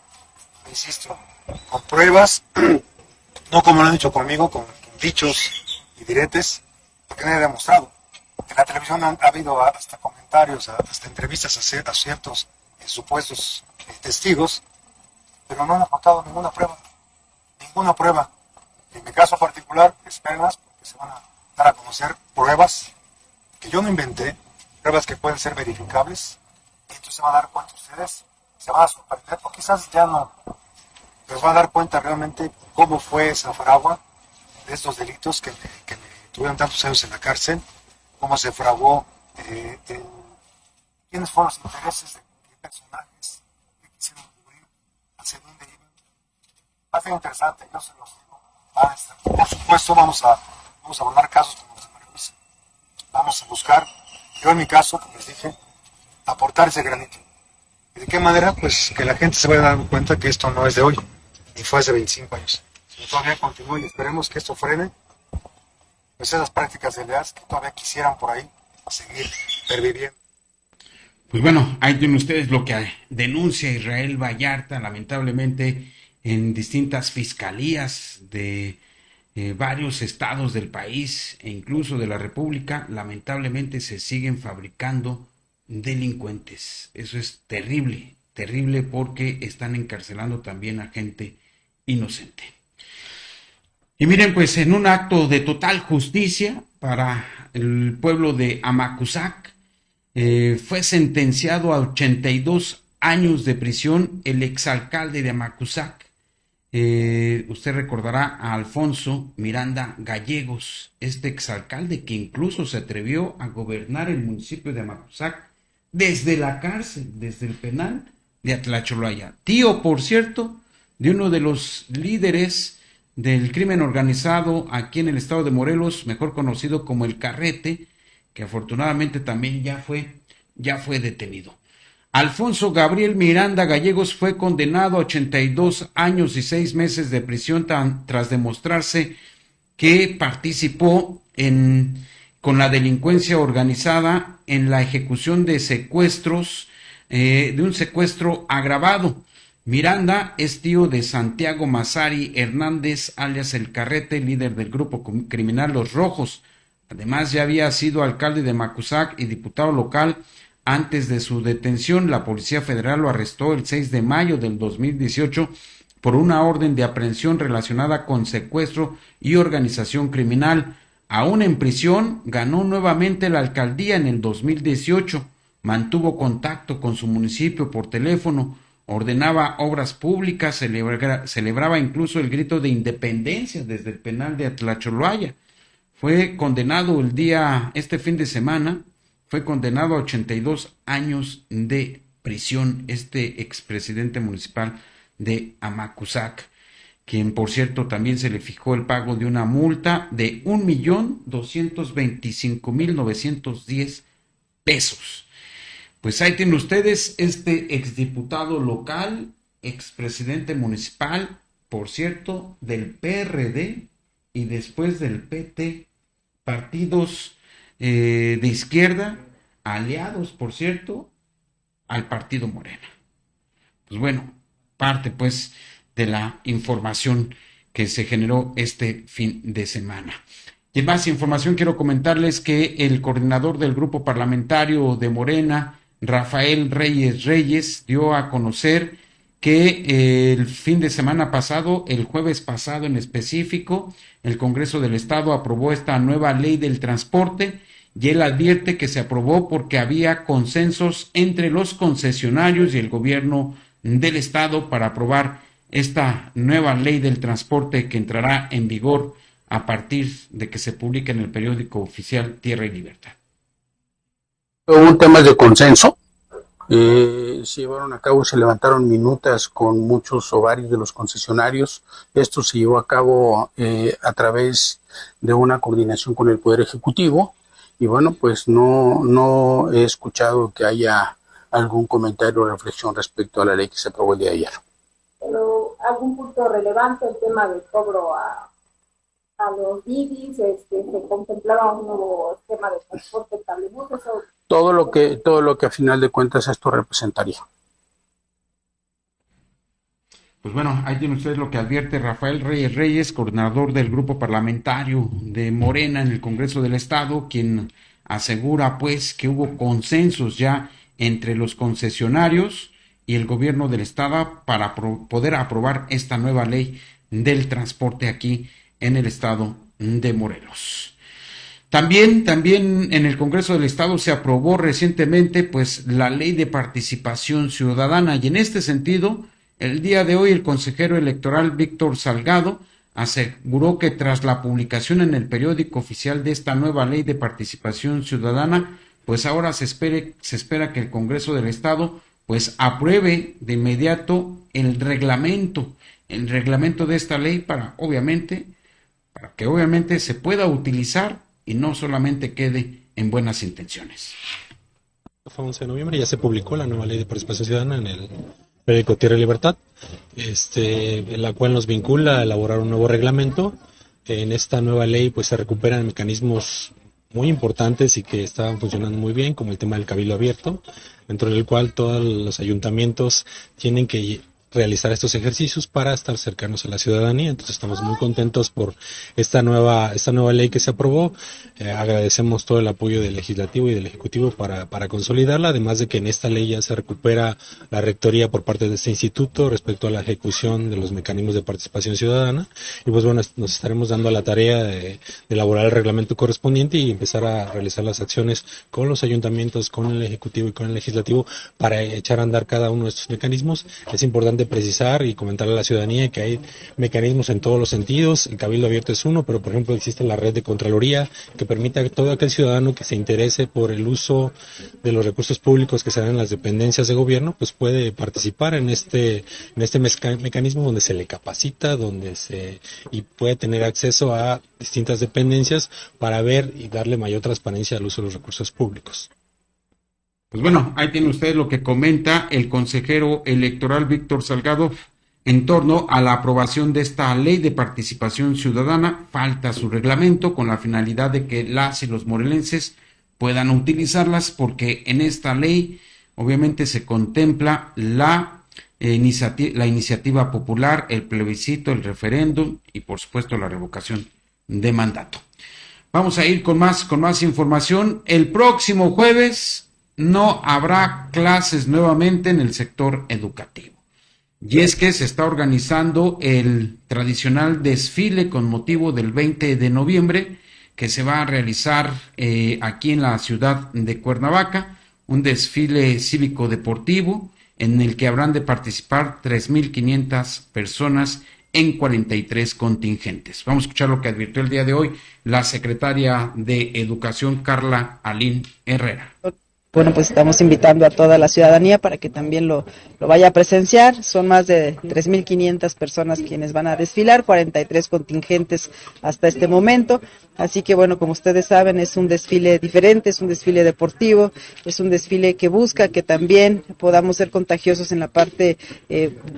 insisto, con pruebas, no como lo han dicho conmigo, con dichos y diretes, porque nadie ha demostrado. En la televisión ha habido hasta comentarios, hasta entrevistas a ciertos supuestos testigos, pero no han aportado ninguna prueba. En mi caso particular, espérenlas, porque se van a dar a conocer pruebas que yo no inventé, pruebas que pueden ser verificables, y entonces se van a dar cuenta ustedes, se van a sorprender, o quizás ya no, pero se van a dar cuenta realmente cómo fue esa fragua de estos delitos que me tuvieron tantos años en la cárcel, cómo se fraguó, quiénes fueron los intereses de qué personajes que quisieron cubrir, hacia dónde iban. Va a ser interesante, yo se los digo. Por supuesto, vamos a abordar casos como los de María Luisa, vamos a buscar, yo en mi caso, como les dije, aportar ese granito. ¿Y de qué manera? Pues que la gente se vaya dando cuenta que esto no es de hoy, ni fue hace 25 años. Y todavía continúa y esperemos que esto frene pues esas prácticas desleales que todavía quisieran por ahí seguir perviviendo. Pues bueno, ahí tienen ustedes lo que denuncia Israel Vallarta, lamentablemente en distintas fiscalías de varios estados del país e incluso de la República, lamentablemente se siguen fabricando delincuentes. Eso es terrible, terrible porque están encarcelando también a gente inocente. Y miren, pues en un acto de total justicia para el pueblo de Amacuzac, fue sentenciado a 82 años de prisión el exalcalde de Amacuzac. Usted recordará a Alfonso Miranda Gallegos, este exalcalde que incluso se atrevió a gobernar el municipio de Amacuzac desde la cárcel, desde el penal de Atlacholaya. Tío, por cierto, de uno de los líderes del crimen organizado aquí en el estado de Morelos, mejor conocido como el Carrete, que afortunadamente también ya fue detenido. Alfonso Gabriel Miranda Gallegos fue condenado a 82 años y 6 meses de prisión tras demostrarse que participó con la delincuencia organizada en la ejecución de secuestros, de un secuestro agravado. Miranda es tío de Santiago Mazari Hernández, alias El Carrete, líder del grupo criminal Los Rojos. Además, ya había sido alcalde de Amacuzac y diputado local. Antes de su detención, la Policía Federal lo arrestó el 6 de mayo del 2018 por una orden de aprehensión relacionada con secuestro y organización criminal. Aún en prisión, ganó nuevamente la alcaldía en el 2018, mantuvo contacto con su municipio por teléfono, ordenaba obras públicas, celebraba incluso el grito de independencia desde el penal de Atlacholaya. Fue condenado este fin de semana, fue condenado a 82 años de prisión este expresidente municipal de Amacuzac, quien por cierto también se le fijó el pago de una multa de 1.225.910 pesos. Pues ahí tienen ustedes este exdiputado local, expresidente municipal, por cierto, del PRD y después del PT, partidos de izquierda, aliados, por cierto, al partido Morena. Pues bueno, parte pues de la información que se generó este fin de semana. Y en más información quiero comentarles que el coordinador del grupo parlamentario de Morena, Rafael Reyes, dio a conocer que el fin de semana pasado, el jueves pasado en específico, el Congreso del Estado aprobó esta nueva ley del transporte y él advierte que se aprobó porque había consensos entre los concesionarios y el gobierno del Estado para aprobar esta nueva ley del transporte que entrará en vigor a partir de que se publique en el periódico oficial Tierra y Libertad. Hubo temas de consenso. Se llevaron a cabo, se levantaron minutas con muchos o varios de los concesionarios. Esto se llevó a cabo a través de una coordinación con el Poder Ejecutivo y bueno, pues no he escuchado que haya algún comentario o reflexión respecto a la ley que se aprobó el día de ayer. Pero algún punto relevante, el tema del cobro a los Didis, se contemplaba un nuevo esquema de transporte cablebús, eso. Todo lo que a final de cuentas esto representaría. Pues bueno, ahí tienen ustedes lo que advierte Rafael Reyes, coordinador del grupo parlamentario de Morena en el Congreso del Estado, quien asegura pues que hubo consensos ya entre los concesionarios y el gobierno del Estado para poder aprobar esta nueva ley del transporte aquí en el estado de Morelos. También en el Congreso del Estado se aprobó recientemente pues la ley de participación ciudadana y en este sentido el día de hoy el consejero electoral Víctor Salgado aseguró que tras la publicación en el periódico oficial de esta nueva ley de participación ciudadana pues ahora se espera que el Congreso del Estado pues apruebe de inmediato el reglamento de esta ley para que obviamente se pueda utilizar y no solamente quede en buenas intenciones. Fue 11 de noviembre, ya se publicó la nueva ley de participación ciudadana en el periódico Tierra y Libertad, la cual nos vincula a elaborar un nuevo reglamento. En esta nueva ley pues se recuperan mecanismos muy importantes y que estaban funcionando muy bien, como el tema del cabildo abierto, dentro del cual todos los ayuntamientos tienen que realizar estos ejercicios para estar cercanos a la ciudadanía. Entonces estamos muy contentos por esta nueva ley que se aprobó. Agradecemos todo el apoyo del Legislativo y del Ejecutivo para consolidarla, además de que en esta ley ya se recupera la rectoría por parte de este instituto respecto a la ejecución de los mecanismos de participación ciudadana. Y pues bueno, nos estaremos dando a la tarea de elaborar el reglamento correspondiente y empezar a realizar las acciones con los ayuntamientos, con el Ejecutivo y con el Legislativo para echar a andar cada uno de estos mecanismos. Es importante precisar y comentarle a la ciudadanía que hay mecanismos en todos los sentidos. El cabildo abierto es uno, pero por ejemplo existe la red de Contraloría que permite a todo aquel ciudadano que se interese por el uso de los recursos públicos que se dan en las dependencias de gobierno, pues puede participar en este mecanismo donde se le capacita, y puede tener acceso a distintas dependencias para ver y darle mayor transparencia al uso de los recursos públicos. Pues bueno, ahí tiene usted lo que comenta el consejero electoral Víctor Salgado en torno a la aprobación de esta ley de participación ciudadana. Falta su reglamento con la finalidad de que las y los morelenses puedan utilizarlas, porque en esta ley obviamente se contempla la iniciativa popular, el plebiscito, el referéndum y por supuesto la revocación de mandato. Vamos a ir con más información. El próximo jueves no habrá clases nuevamente en el sector educativo. Y es que se está organizando el tradicional desfile con motivo del 20 de noviembre que se va a realizar aquí en la ciudad de Cuernavaca, un desfile cívico-deportivo en el que habrán de participar 3,500 personas en 43 contingentes. Vamos a escuchar lo que advirtió el día de hoy la secretaria de Educación, Carla Aline Herrera. Bueno, pues estamos invitando a toda la ciudadanía para que también lo vaya a presenciar. Son más de 3,500 personas quienes van a desfilar, 43 contingentes hasta este momento. Así que bueno, como ustedes saben, es un desfile diferente, es un desfile deportivo, es un desfile que busca que también podamos ser contagiosos en la parte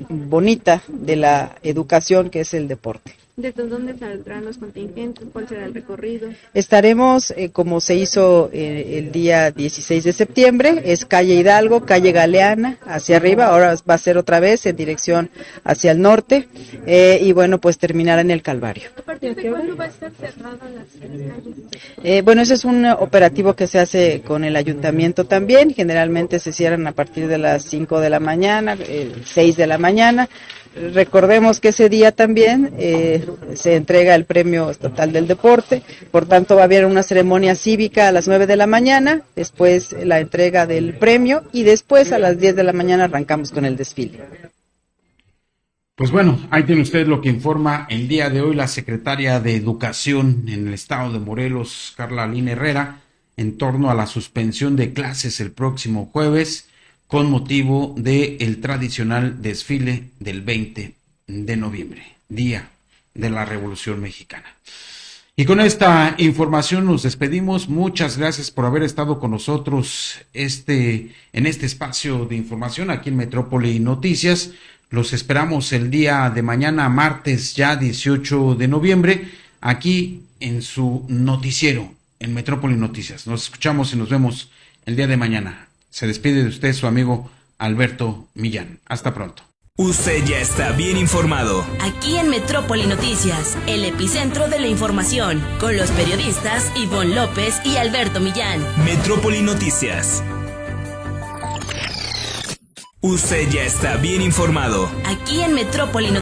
bonita de la educación, que es el deporte. ¿Desde dónde saldrán los contingentes? ¿Cuál será el recorrido? Estaremos, como se hizo el día 16 de septiembre, es calle Hidalgo, calle Galeana, hacia arriba, ahora va a ser otra vez en dirección hacia el norte, y bueno, pues terminará en el Calvario. ¿A partir de cuándo va a estar cerrada las calles? Bueno, ese es un operativo que se hace con el ayuntamiento también, generalmente se cierran a partir de las 5 de la mañana, 6 de la mañana. Recordemos que ese día también se entrega el Premio Estatal del Deporte, por tanto va a haber una ceremonia cívica a las 9 de la mañana, después la entrega del premio y después a las 10 de la mañana arrancamos con el desfile. Pues bueno, ahí tiene usted lo que informa el día de hoy la secretaria de Educación en el estado de Morelos, Carla Aline Herrera, en torno a la suspensión de clases el próximo jueves, con motivo del tradicional desfile del 20 de noviembre, Día de la Revolución Mexicana. Y con esta información nos despedimos. Muchas gracias por haber estado con nosotros en este espacio de información aquí en Metrópoli Noticias. Los esperamos el día de mañana, martes ya 18 de noviembre, aquí en su noticiero, en Metrópoli Noticias. Nos escuchamos y nos vemos el día de mañana. Se despide de usted su amigo Alberto Millán. Hasta pronto. Usted ya está bien informado. Aquí en Metrópoli Noticias, el epicentro de la información, con los periodistas Ivonne López y Alberto Millán. Metrópoli Noticias. Usted ya está bien informado. Aquí en Metrópoli Noticias.